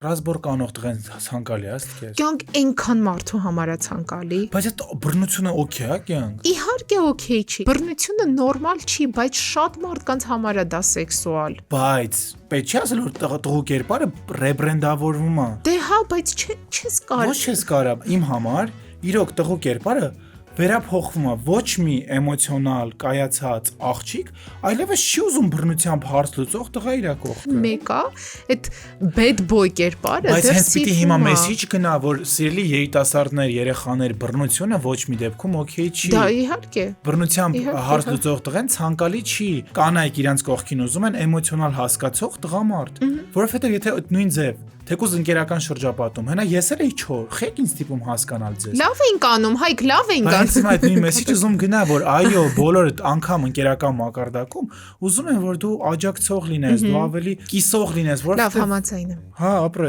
Ռասբոր կանող տղեն ցանկալի է, ասես։ Կյանք այնքան մարդու համար է ցանկալի։ Բայց այդ բռնությունը օքեյ է կյանք։ Իհարկե օքեյ չի։ Բռնությունը նորմալ չի, բայց շատ մարդկանց համար է դա սեքսուալ։ Բայց պետք չի ասել որ տղու կերպարը ռեբրենդավորվում է։ Դե հա, բայց չես կարող։ Ոչ չես կարող։ Իմ համար իրոք տղու կերպարը վերափոխվում է ոչ մի էմոցիոնալ կայացած աղջիկ, այլևս չի ուզում բռնությամբ հարց լուծող տղա իր կողքը։ Մեկա, այդ bad boy կերպարը Բայց դեռ հենց պիտի հիմա սիրվում է։ մեսիջ գնա, որ սիրելի երիտասարդներ, երեխաներ բռնությունը ոչ մի դեպքում օքեյ չի։ Դա իհարկե։ Բռնությամբ Իհարկե, հարց հա։ լուծող տղեն ցանկալի չի։ Կանայք իրանց կողքին ուզում են էմոցիոնալ հասկացող տղամարդ, որովհետև եթե այդ նույն ձև թեկուզ ընկերական շրջապատում, հենա ես էլ էի չոր, խեք ինձ տիպում հասկանալ ձեզ։ Լավ ենք անում, Հայկ, լավ ենք Բայց անում։ այդ նույն մեսիջը ուզում գնա, որ այո, բոլորը անգամ ընկերական մակարդակում ուզում են որ դու աջակցող լինես, դու ավելի կիսող լինես, որ Լավ, համաձայն եմ։ հա, ապրես